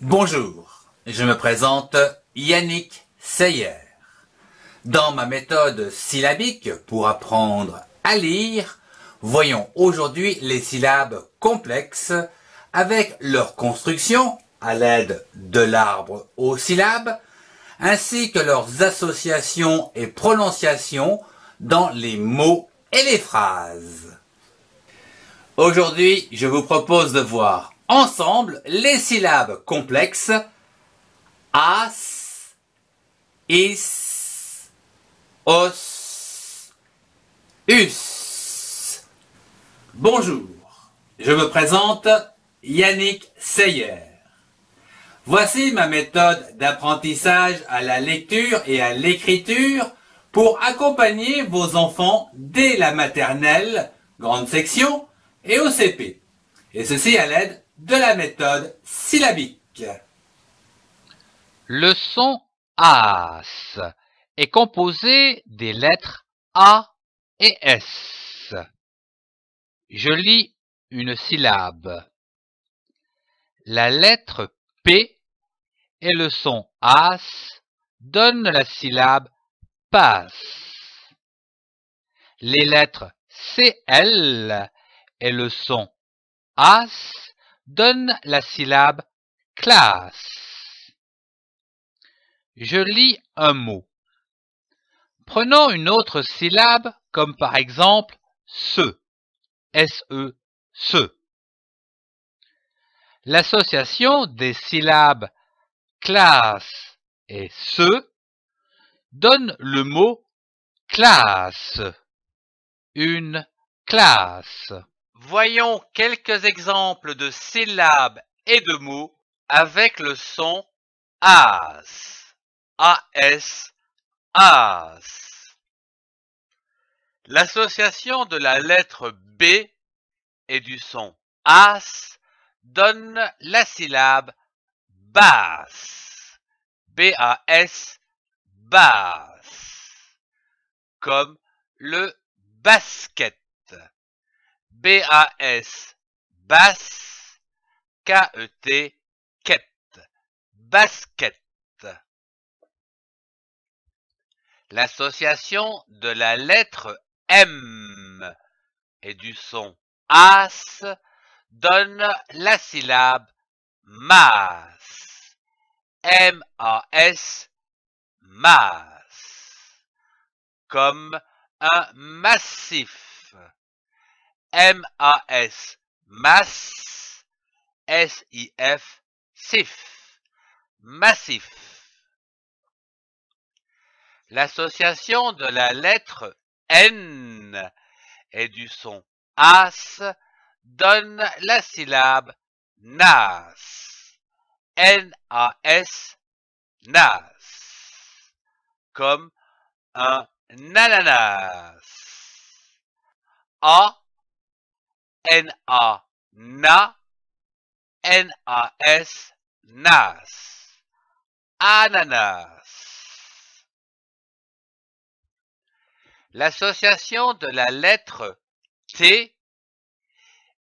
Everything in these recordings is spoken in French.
Bonjour, je me présente Yannick Seyer. Dans ma méthode syllabique pour apprendre à lire, voyons aujourd'hui les syllabes complexes avec leur construction à l'aide de l'arbre aux syllabes, ainsi que leurs associations et prononciations dans les mots et les phrases. Aujourd'hui, je vous propose de voir ensemble les syllabes complexes as, is, os, us. Bonjour, je me présente Yannick Seyer. Voici ma méthode d'apprentissage à la lecture et à l'écriture pour accompagner vos enfants dès la maternelle, grande section, et au CP. Et ceci à l'aide de la méthode syllabique. Le son as est composé des lettres A et S. Je lis une syllabe. La lettre P et le son as donnent la syllabe passe. Les lettres CL et le son as donnent la syllabe classe. Je lis un mot. Prenons une autre syllabe comme par exemple se, S-E, se. L'association des syllabes classe et se donne le mot classe. Une classe. Voyons quelques exemples de syllabes et de mots avec le son as. AS, as. L'association de la lettre B et du son as donne la syllabe basse. B-A-S, basse. Comme le basket. B-A-S, basse. K-E-T, ket. Basket. L'association de la lettre M et du son as donne la syllabe masse. M-A-S, masse. Comme un massif. M-A-S, masse. S-I-F, sif. Massif. L'association de la lettre N et du son as donne la syllabe nas. N-A-S, nas. Comme un ananas. A, N-A, na, N-A-S, nas. Ananas. L'association de la lettre T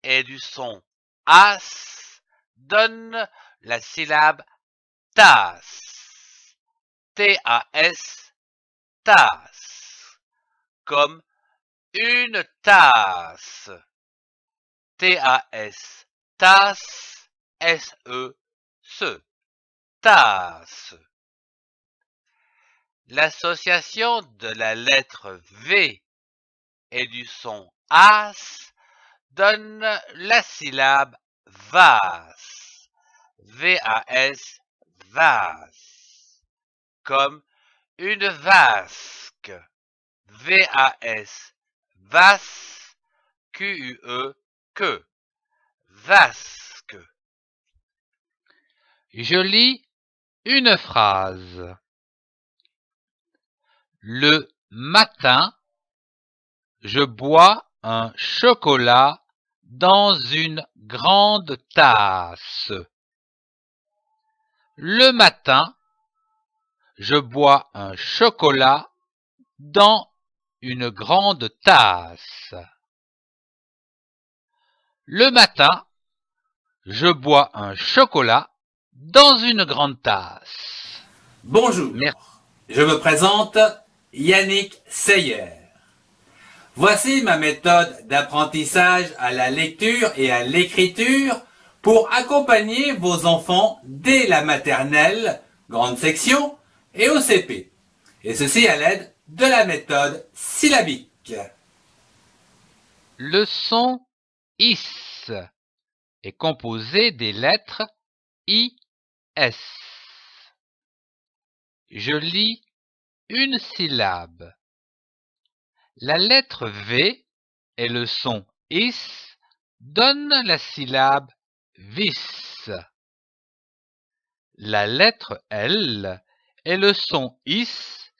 et du son as donne la syllabe tasse. T-A-S, tasse. Comme une tasse. T-A-S, tasse. S-E, se. Tasse. L'association de la lettre V et du son as donne la syllabe vase. V-A-S, vase. Comme une vasque. V-A-S, vas. Q-U-E, que. Vasque. Je lis une phrase. Le matin, je bois un chocolat dans une grande tasse. Le matin, je bois un chocolat dans une grande tasse. Le matin, je bois un chocolat dans une grande tasse. Bonjour, Merci. je me présente Yannick Seyer. Voici ma méthode d'apprentissage à la lecture et à l'écriture pour accompagner vos enfants dès la maternelle, grande section, et au CP. Et ceci à l'aide de la méthode syllabique. Le son IS est composé des lettres I, S. Je lis une syllabe. La lettre V et le son IS donnent la syllabe vis. La lettre L et le son IS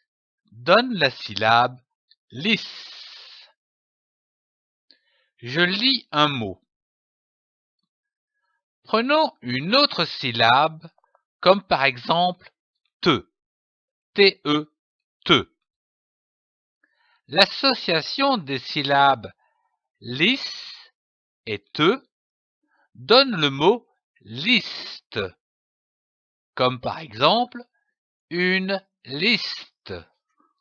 donnent la syllabe lis. Je lis un mot. Prenons une autre syllabe, comme par exemple te, te, te. L'association des syllabes lis et te donne le mot liste, comme par exemple une liste.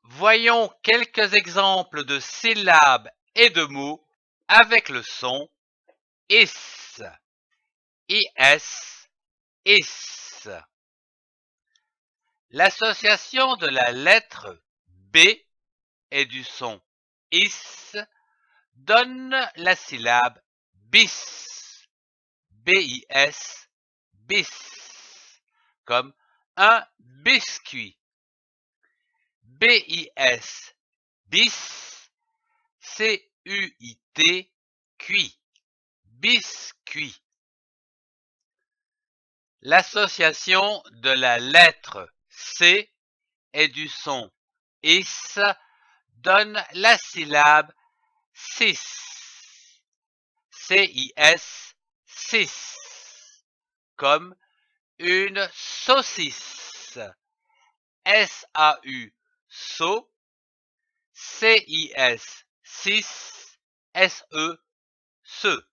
Voyons quelques exemples de syllabes et de mots avec le son is, is, is. L'association de la lettre B et du son is donne la syllabe bis, bis, bis, comme un biscuit. bis, bis, cuit, cuit, biscuit. L'association de la lettre C et du son is donne la syllabe cis, cis, cis, comme une saucisse, S-A-U, so, C-I-S, cis, S-E, se,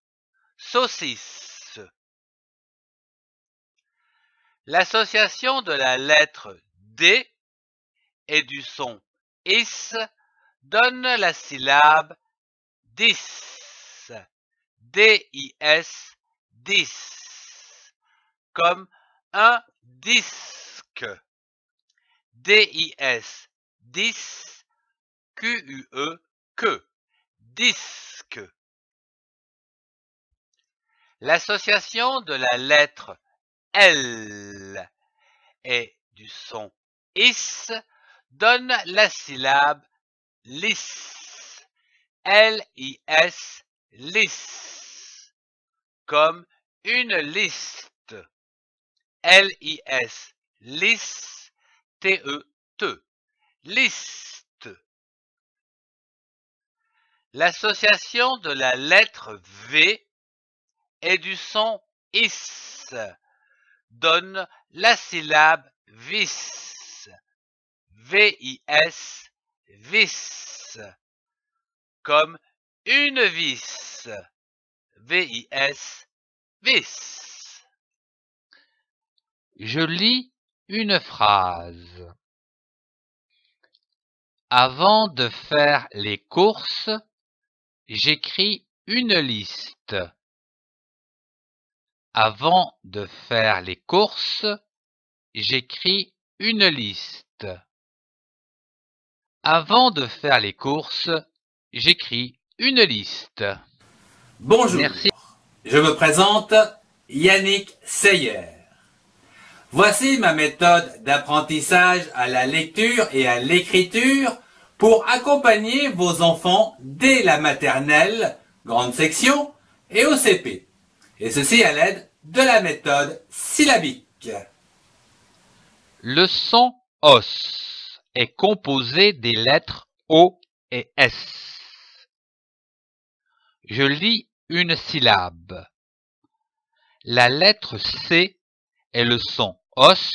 saucisse. L'association de la lettre D et du son is donne la syllabe dis, D-I-S, dis, comme un disque, D-I-S, dis, Q-U-E, que, disque. L'association de la lettre L et du son is donne la syllabe lis, L-I-S, lis, comme une liste, L-I-S, lis, T-E-T, liste. L'association de la lettre V et du son is donne la syllabe vis, V-I-S, vis, comme une vis, V-I-S, vis. Je lis une phrase. Avant de faire les courses, j'écris une liste. Avant de faire les courses, j'écris une liste. Avant de faire les courses, j'écris une liste. Bonjour, Merci. Je me présente Yannick Seyer. Voici ma méthode d'apprentissage à la lecture et à l'écriture pour accompagner vos enfants dès la maternelle, grande section, et au CP. Et ceci à l'aide de la méthode syllabique. Le son os est composé des lettres O et S. Je lis une syllabe. La lettre C et le son os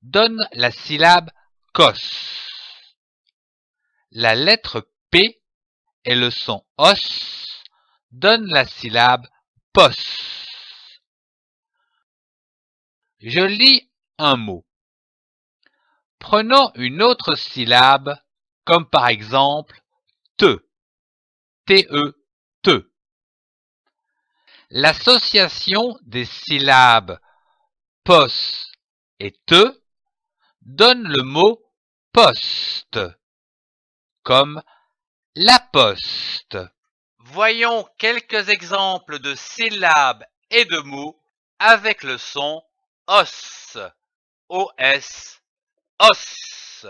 donnent la syllabe cos. La lettre P et le son os donnent la syllabe pos. Je lis un mot. Prenons une autre syllabe, comme par exemple te, te, te. L'association des syllabes pos et te donne le mot poste, comme la poste. Voyons quelques exemples de syllabes et de mots avec le son os, os, os.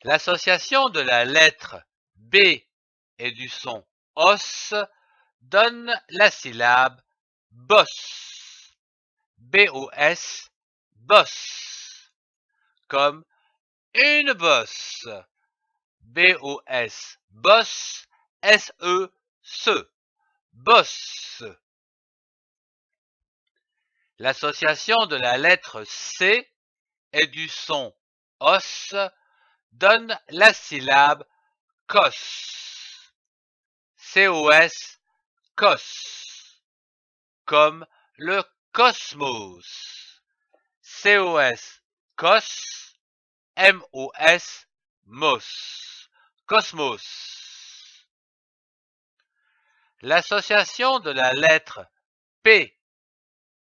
L'association de la lettre B et du son os donne la syllabe boss, B-O-S, boss, comme une bosse, B-O-S, boss, S-E, se, bosse. L'association de la lettre C et du son os donne la syllabe cos, C-O-S, cos, comme le cosmos, C-O-S, cos, M-O-S, mos, cosmos. L'association de la lettre P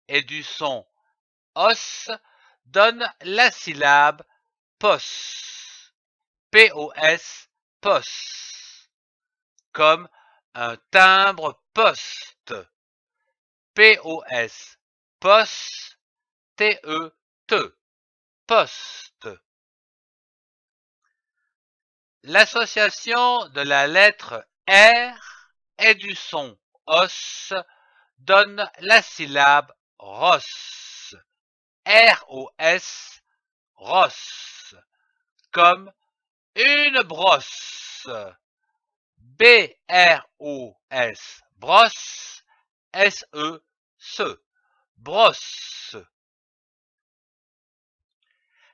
et du son os donne la syllabe pos, P-O-S, pos, comme un timbre poste, P-O-S, pos, T-E-T, poste. L'association de la lettre R et du son os donne la syllabe ros, R-O-S, ros, comme une brosse, B-R-O-S, brosse, S-E, se, brosse.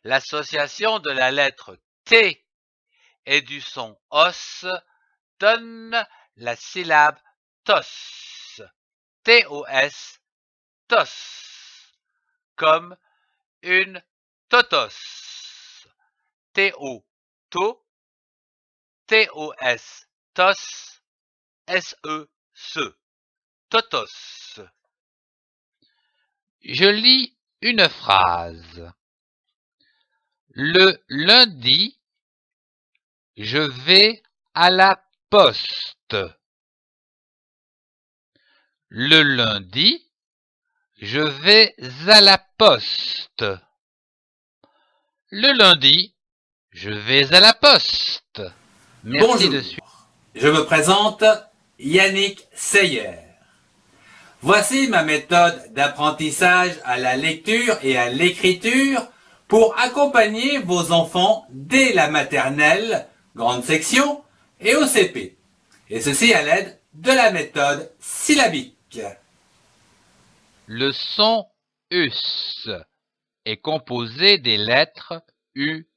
L'association de la lettre T et du son os donne la syllabe tos, T-O-S, tos, comme une totos, T-O, to, T-O-S, tos, S-E, se, totos. Je lis une phrase. Le lundi, je vais à la poste. Le lundi, je vais à la poste. Le lundi, je vais à la poste. Merci de suivre. Je me présente Yannick Seyer. Voici ma méthode d'apprentissage à la lecture et à l'écriture pour accompagner vos enfants dès la maternelle, grande section, et au CP. Et ceci à l'aide de la méthode syllabique. Le son us est composé des lettres U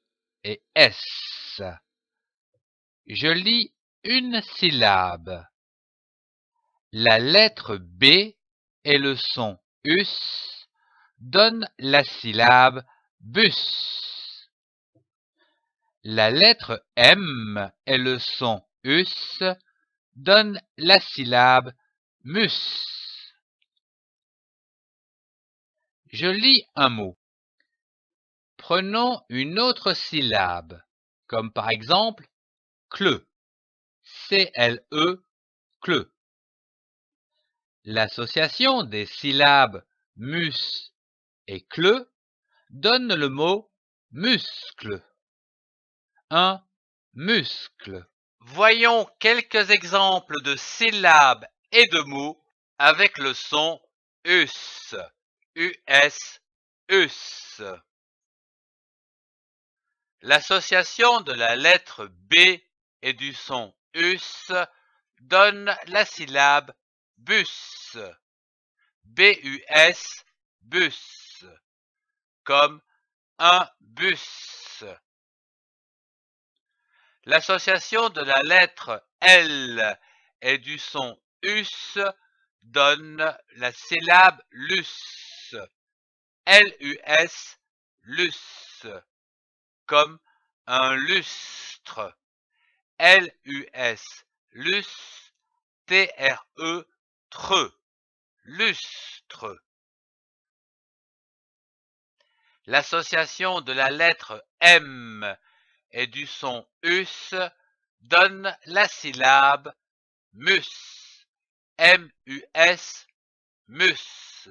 et S. Je lis une syllabe. La lettre B et le son us donnent la syllabe bus. La lettre M et le son us donnent la syllabe mus. Je lis un mot. Prenons une autre syllabe, comme par exemple cle, C-L-E, cle. L'association des syllabes mus et cle donne le mot muscle. Un muscle. Voyons quelques exemples de syllabes et de mots avec le son us, US, us. L'association de la lettre B et du son us donne la syllabe bus, B-U-S, bus, comme un bus. L'association de la lettre L et du son us donne la syllabe lus, L-U-S, lus, comme un lustre. L-U-S, lus, T-R-E, tre, lustre. L'association de la lettre M et du son us donne la syllabe mus, M-U-S, mus,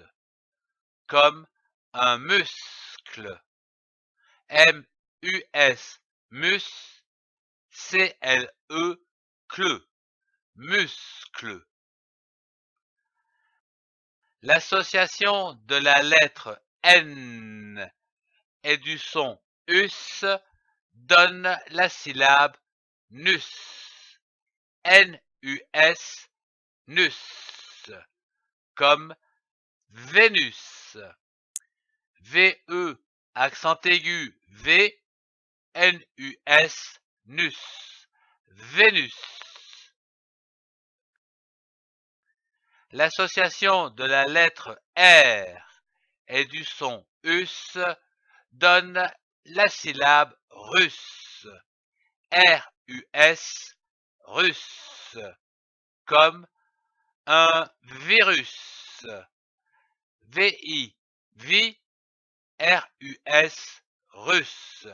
comme un muscle, M-U-S, mus, C-L-E, cle, muscle. L'association de la lettre N et du son us donne la syllabe nus, N-U-S, nus, comme Vénus, V-E, accent aigu, V, N-U-S, nus, Vénus. L'association de la lettre R et du son us donne la syllabe russe, R-U-S, russe, comme un virus, V-I, V, R-U-S, russe,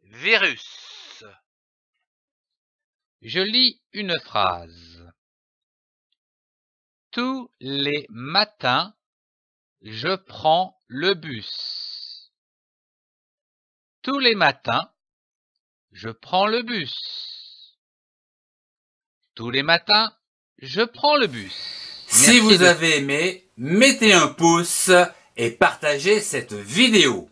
virus. Je lis une phrase. Tous les matins, je prends le bus. Tous les matins, je prends le bus. Tous les matins, je prends le bus. Si vous avez aimé, mettez un pouce et partagez cette vidéo.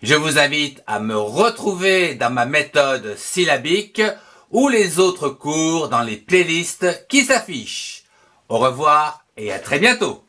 Je vous invite à me retrouver dans ma méthode syllabique ou les autres cours dans les playlists qui s'affichent. Au revoir et à très bientôt.